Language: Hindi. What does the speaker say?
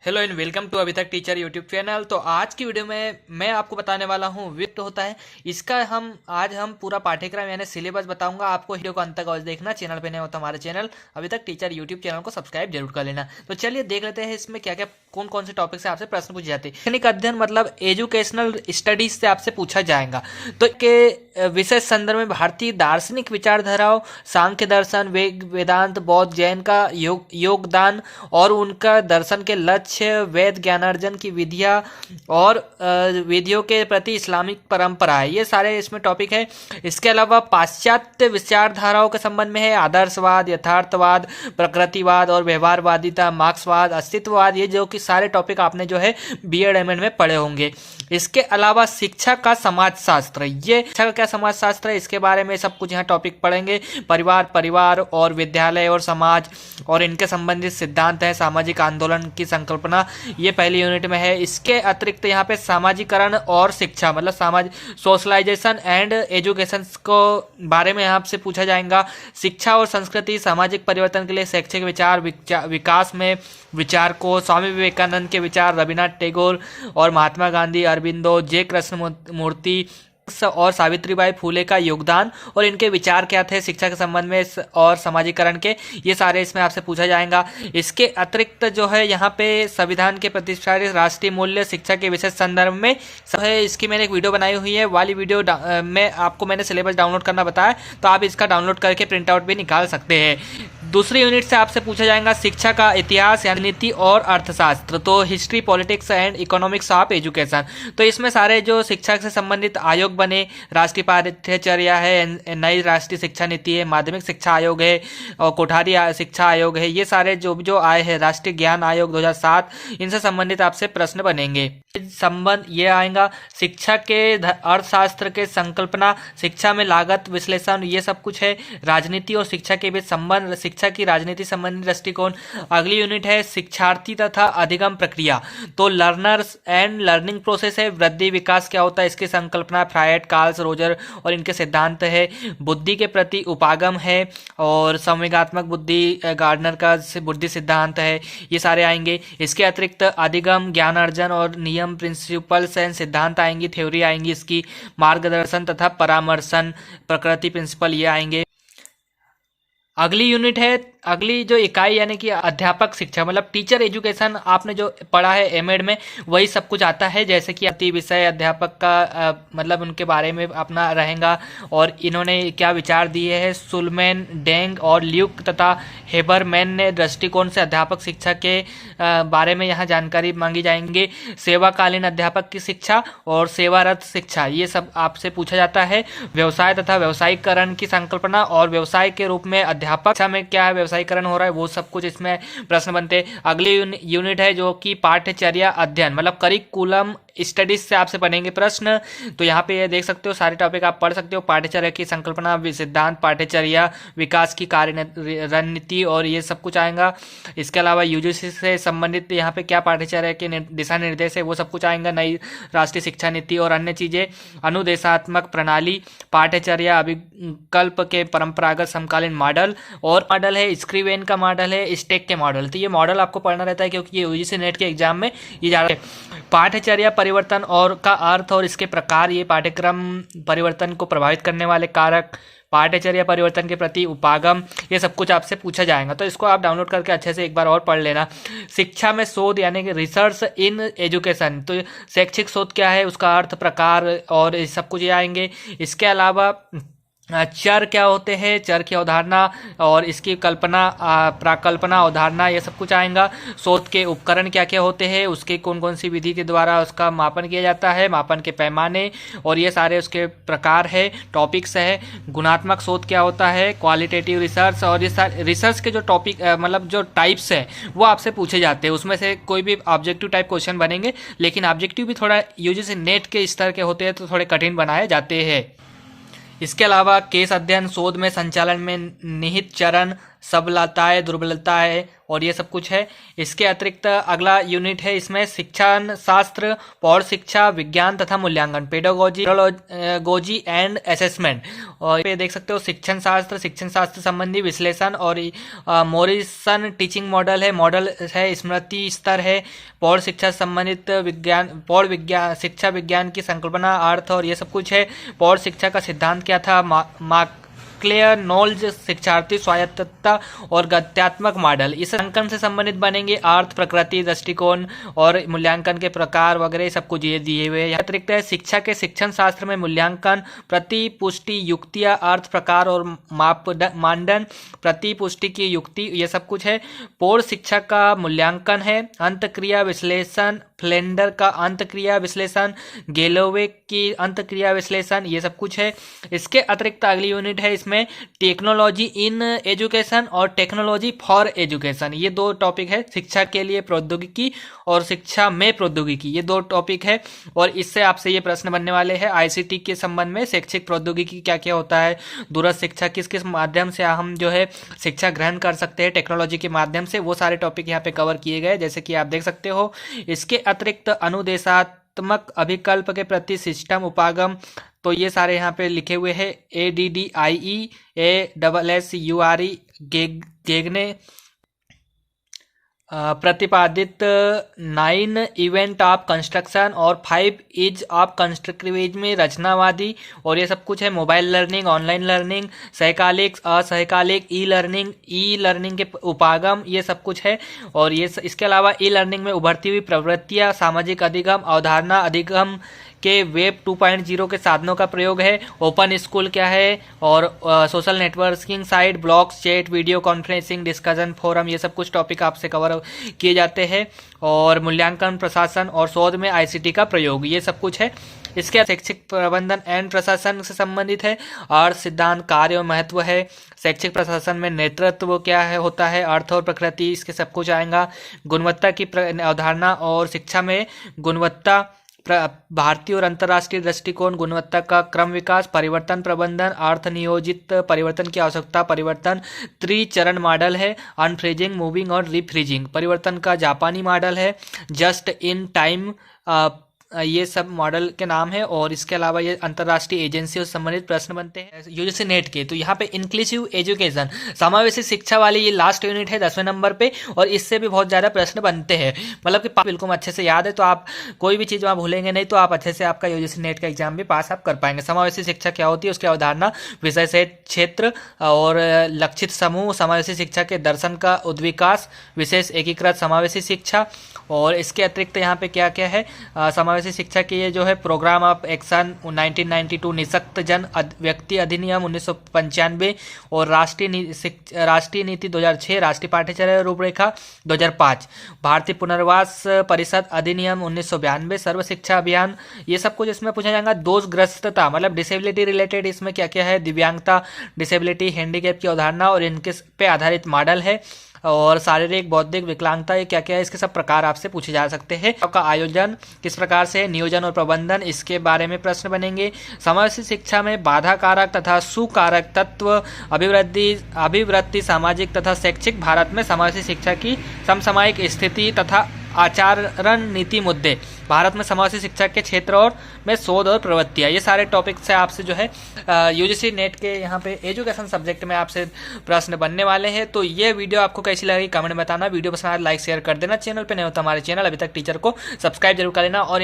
हेलो एंड वेलकम टू अभी तक टीचर यूट्यूब चैनल। तो आज की वीडियो में मैं आपको बताने वाला हूँ वित्त होता है इसका आज हम पूरा पाठ्यक्रम यानी सिलेबस बताऊंगा। आपको वीडियो को अंत तक और देखना। चैनल पे नहीं हो तो हमारे चैनल अभी तक टीचर यूट्यूब चैनल को सब्सक्राइब जरूर कर लेना। तो चलिए देख लेते हैं इसमें क्या क्या कौन से टॉपिक से आपसे प्रश्न पूछे जाते हैं। शैक्षणिक अध्ययन मतलब एजुकेशनल स्टडीज से आपसे पूछा जाएगा। तो के विशेष संदर्भ में भारतीय दार्शनिक विचारधाराओं, सांख्य दर्शन, वेदांत, बौद्ध, जैन का योगदान और उनका दर्शन के लक्ष्य, वेद ज्ञानार्जन की विधियां और विधियों के प्रति इस्लामिक परंपरा है। ये सारे इसमें टॉपिक है। इसके अलावा पाश्चात्य विचारधाराओं के संबंध में है आदर्शवाद, यथार्थवाद, प्रकृतिवाद और व्यवहारवादिता, मार्क्सवाद, अस्तित्ववाद। ये जो कि सारे टॉपिक आपने जो है बीएड एमएड में पढ़े होंगे। इसके अलावा शिक्षा का समाजशास्त्र, ये शिक्षा का क्या समाजशास्त्र है इसके बारे में सब कुछ यहाँ टॉपिक पढ़ेंगे। परिवार और विद्यालय और समाज और इनके संबंधित सिद्धांत है। सामाजिक आंदोलन की संकल्पना ये पहली यूनिट में है। इसके अतिरिक्त यहाँ पे सामाजिकरण और शिक्षा मतलब सोशलाइजेशन एंड एजुकेशन को बारे में आपसे पूछा जाएगा। शिक्षा और संस्कृति, सामाजिक परिवर्तन के लिए शैक्षिक विकास में विचार को, स्वामी विवेकानंद के विचार, रविन्द्रनाथ टैगोर और महात्मा गांधी, अरबिंदो, जे कृष्णमूर्ति और सावित्रीबाई फूले का योगदान और इनके विचार क्या थे शिक्षा के संबंध में और समाजीकरण के, ये सारे इसमें आपसे पूछा जाएगा। इसके अतिरिक्त जो है यहाँ पे संविधान के प्रतिष्ठापित राष्ट्रीय मूल्य शिक्षा के विशेष संदर्भ में सब है। इसकी मैंने एक वीडियो बनाई हुई है। वाली वीडियो में आपको मैंने सिलेबस डाउनलोड करना बताया, तो आप इसका डाउनलोड करके प्रिंट आउट भी निकाल सकते हैं। दूसरी यूनिट से आपसे पूछा जाएगा शिक्षा का इतिहास, राजनीति और अर्थशास्त्र, तो history, politics and economics of education. तो इसमें सारे जो शिक्षा से संबंधित आयोग बने, राष्ट्रीय पाठ्यचर्या है, नई राष्ट्रीय शिक्षा नीति है, माध्यमिक शिक्षा आयोग है और कोठारी शिक्षा आयोग है। ये सारे जो आए हैं, राष्ट्रीय ज्ञान आयोग 2007, इनसे संबंधित आपसे प्रश्न बनेंगे। संबंध ये आएगा शिक्षा के अर्थशास्त्र के संकल्पना, शिक्षा में लागत विश्लेषण, ये सब कुछ है। राजनीति और शिक्षा के बीच संबंध, शिक्षा की राजनीति संबंधी दृष्टिकोण। अगली यूनिट है शिक्षार्थी तथा अधिगम प्रक्रिया, तो लर्नर्स एंड लर्निंग प्रोसेस है। वृद्धि विकास क्या होता है इसकी संकल्पना, फ्रायड, कार्ल्स, रोजर और इनके सिद्धांत है। बुद्धि के प्रति उपागम है और संवेगात्मक बुद्धि, गार्डनर का बुद्धि सिद्धांत है। ये सारे आएंगे। इसके अतिरिक्त अधिगम, ज्ञानार्जन और नियम, प्रिंसिपल्स एंड सिद्धांत आएंगी, थ्योरी आएंगी इसकी। मार्गदर्शन तथा परामर्शन, प्रकृति प्रिंसिपल, ये आएंगे। अगली यूनिट है, अगली जो इकाई यानी कि अध्यापक शिक्षा मतलब टीचर एजुकेशन। आपने जो पढ़ा है एमएड में वही सब कुछ आता है, जैसे कि अति विषय अध्यापक का मतलब उनके बारे में अपना रहेगा और इन्होंने क्या विचार दिए हैं। सुलमैन, डेंग और ल्यूक तथा हेबरमैन ने दृष्टिकोण से अध्यापक शिक्षा के बारे में यहाँ जानकारी मांगी जाएंगे। सेवाकालीन अध्यापक की शिक्षा और सेवारत शिक्षा, ये सब आपसे पूछा जाता है। व्यवसाय तथा व्यवसायीकरण की संकल्पना और व्यवसाय के रूप में अध्यापक शिक्षा में क्या व्यवसायीकरण हो रहा है, वो सब कुछ इसमें प्रश्न बनते हैं। अगली यूनिट है जो कि पाठ्यचर्या अध्ययन मतलब करिकुलम स्टडीज से आपसे बनेंगे प्रश्न। तो यहाँ पे ये देख सकते हो सारे टॉपिक आप पढ़ सकते हो। पाठ्यचर्या की संकल्पना, सिद्धांत, पाठ्यचर्या विकास की कार्य रणनीति और ये सब कुछ आएगा। इसके अलावा यूजीसी से संबंधित यहाँ पे क्या पाठ्यचर्या के दिशा निर्देश है वो सब कुछ आएगा। नई राष्ट्रीय शिक्षा नीति और अन्य चीजें। अनुदेशात्मक प्रणाली, पाठ्यचर्या, अभिकल्प के परंपरागत समकालीन मॉडल और मॉडल है स्क्रीवेन का मॉडल है, स्टेक के मॉडल। तो ये मॉडल आपको पढ़ना रहता है क्योंकि ये यूजीसी नेट के एग्जाम में ये जा रहा है। पाठ्यचर्या परिवर्तन और का अर्थ और इसके प्रकार, ये पाठ्यक्रम परिवर्तन को प्रभावित करने वाले कारक, पाठ्यचर्या परिवर्तन के प्रति उपागम, ये सब कुछ आपसे पूछा जाएगा। तो इसको आप डाउनलोड करके अच्छे से एक बार और पढ़ लेना। शिक्षा में शोध यानी कि रिसर्च इन एजुकेशन, तो शैक्षिक शोध क्या है, उसका अर्थ, प्रकार और ये सब कुछ ये आएंगे। इसके अलावा चर क्या होते हैं, चर की अवधारणा और इसकी कल्पना, प्राकल्पना, अवधारणा, ये सब कुछ आएगा। शोध के उपकरण क्या क्या होते हैं, उसके कौन कौन सी विधि के द्वारा उसका मापन किया जाता है, मापन के पैमाने और ये सारे उसके प्रकार है, टॉपिक्स है। गुणात्मक शोध क्या होता है, क्वालिटेटिव रिसर्च और ये सारे रिसर्च के जो टॉपिक मतलब जो टाइप्स है वो आपसे पूछे जाते हैं। उसमें से कोई भी ऑब्जेक्टिव टाइप क्वेश्चन बनेंगे, लेकिन ऑब्जेक्टिव भी थोड़ा यूजीसी नेट के स्तर के होते हैं तो थोड़े कठिन बनाए जाते हैं। इसके अलावा केस अध्ययन, शोध में संचालन में निहित चरण, सबलताएं, दुर्बलताएं और ये सब कुछ है। इसके अतिरिक्त अगला यूनिट है, इसमें शिक्षण शास्त्र, प्रौढ़ शिक्षा, विज्ञान तथा मूल्यांकन, पेडागोजी एंड असेसमेंट। और पे देख सकते हो शिक्षण शास्त्र संबंधी विश्लेषण और मोरिसन टीचिंग मॉडल है स्मृति स्तर है, प्रौढ़ शिक्षा संबंधित शिक्षा विज्ञान की संकल्पना, अर्थ और ये सब कुछ है। प्रौढ़ शिक्षा का सिद्धांत क्या था, क्लियर नॉलेज, शिक्षार्थी स्वायत्तता और गत्यात्मक मॉडल। इस अंकन से संबंधित बनेंगे अर्थ, प्रकृति, दृष्टिकोण और मूल्यांकन के प्रकार वगैरह सब कुछ ये दिए हुए हैं। अतिरिक्त है शिक्षा के शिक्षण शास्त्र में मूल्यांकन, प्रतिपुष्टि, युक्तियां, अर्थ, प्रकार और मानदंड, प्रतिपुष्टि की युक्ति, ये सब कुछ है। प्रौढ़ शिक्षा का मूल्यांकन है अंतक्रिया विश्लेषण, फ्लेंडर का अंतक्रिया विश्लेषण, गेलोवे की अंतक्रिया विश्लेषण, ये सब कुछ है। इसके अतिरिक्त अगली यूनिट है, इसमें टेक्नोलॉजी इन एजुकेशन और टेक्नोलॉजी फॉर एजुकेशन, ये दो टॉपिक है। शिक्षा के लिए प्रौद्योगिकी और शिक्षा में प्रौद्योगिकी, ये दो टॉपिक है। और इससे आपसे ये प्रश्न बनने वाले हैं आईसीटी के संबंध में, शैक्षिक प्रौद्योगिकी क्या क्या होता है, दूरस्थ शिक्षा किस किस माध्यम से हम जो है शिक्षा ग्रहण कर सकते हैं टेक्नोलॉजी के माध्यम से, वो सारे टॉपिक यहाँ पे कवर किए गए जैसे कि आप देख सकते हो। इसके अतिरिक्त अनुदेशात्मक अभिकल्प के प्रति सिस्टम उपागम, तो ये सारे यहाँ पे लिखे हुए हैं। ADDIE, ASSURE, गेगने प्रतिपादित 9 इवेंट ऑफ कंस्ट्रक्शन और 5 इज ऑफ कंस्ट्रक्टिविज्म में रचनावादी और ये सब कुछ है। मोबाइल लर्निंग, ऑनलाइन लर्निंग, सहकालिक, असहकालिक, ई लर्निंग के उपागम, ये सब कुछ है। और ये इसके अलावा ई लर्निंग में उभरती हुई प्रवृत्तियां, सामाजिक अधिगम, अवधारणा अधिगम के वेब 2.0 के साधनों का प्रयोग है। ओपन स्कूल क्या है और social networking site, blogs, chat, video conferencing, discussion forum, ये सब कुछ टॉपिक आपसे कवर किए जाते हैं। और मूल्यांकन, प्रशासन और शोध में आईसीटी का प्रयोग, ये सब कुछ है। इसके शैक्षिक प्रबंधन एंड प्रशासन से संबंधित है। अर्थ, सिद्धांत, कार्य और महत्व है। शैक्षिक प्रशासन में नेतृत्व क्या है होता है, अर्थ और प्रकृति, इसके सब कुछ आएगा। गुणवत्ता की अवधारणा और शिक्षा में गुणवत्ता, भारतीय और अंतर्राष्ट्रीय दृष्टिकोण, गुणवत्ता का क्रम विकास, परिवर्तन प्रबंधन, अर्थ नियोजित परिवर्तन की आवश्यकता, परिवर्तन त्रिचरण मॉडल है। अनफ्रीजिंग, मूविंग और रिफ्रीजिंग परिवर्तन का जापानी मॉडल है। जस्ट इन टाइम, ये सब मॉडल के नाम है। और इसके अलावा ये अंतर्राष्ट्रीय एजेंसियों से संबंधित प्रश्न बनते हैं यूजीसी नेट के। तो यहाँ पे इंक्लूसिव एजुकेशन, समावेशी शिक्षा वाली ये लास्ट यूनिट है 10वें नंबर पे, और इससे भी बहुत ज़्यादा प्रश्न बनते हैं। मतलब कि बिल्कुल अच्छे से याद है, तो आप कोई भी चीज़ वहाँ भूलेंगे नहीं, तो आप अच्छे से आपका यूजीसी नेट का एग्जाम भी पास आप कर पाएंगे। समावेशी शिक्षा क्या होती है, उसकी अवधारणा, विषय से क्षेत्र और लक्षित समूह, समावेशी शिक्षा के दर्शन का उद्विकास, विशेष एकीकृत समावेशी शिक्षा। और इसके अतिरिक्त यहाँ पे क्या क्या है, समावेशी शिक्षा के ये जो है प्रोग्राम ऑफ एक्शन 1992, निःशक्त जन व्यक्ति अधिनियम 1995 और राष्ट्रीय नीति 2006, राष्ट्रीय पाठ्यचर्या रूपरेखा 2005, भारतीय पुनर्वास परिषद अधिनियम 1992, सर्व शिक्षा अभियान, ये सब कुछ इसमें पूछा जाएगा। दोषग्रस्तता मतलब डिसेबिलिटी रिलेटेड, इसमें क्या क्या है, दिव्यांगता, डिसेबिलिटी, हैंडीकैप की अवधारणा और इनके पे आधारित मॉडल है। और शारीरिक, बौद्धिक विकलांगता, ये क्या क्या है, इसके सब प्रकार आपसे पूछे जा सकते हैं। आपका आयोजन किस प्रकार से, नियोजन और प्रबंधन, इसके बारे में प्रश्न बनेंगे। समावेशी शिक्षा में बाधा कारक तथा सुकारक तत्व, अभिवृत्ति, सामाजिक तथा शैक्षिक, भारत में समावेशी शिक्षा की समसामयिक स्थिति तथा आचरण नीति मुद्दे, भारत में समावेशी शिक्षा के क्षेत्र और में शोध और प्रवृत्तियाँ, ये सारे टॉपिक से आपसे जो है यूजीसी नेट के यहाँ पे एजुकेशन सब्जेक्ट में आपसे प्रश्न बनने वाले हैं। तो ये वीडियो आपको कैसी लगी कमेंट में बताना। वीडियो पसंद आए लाइक शेयर कर देना। चैनल पे नहीं होता हमारे चैनल अभी तक टीचर को सब्सक्राइब जरूर कर लेना। और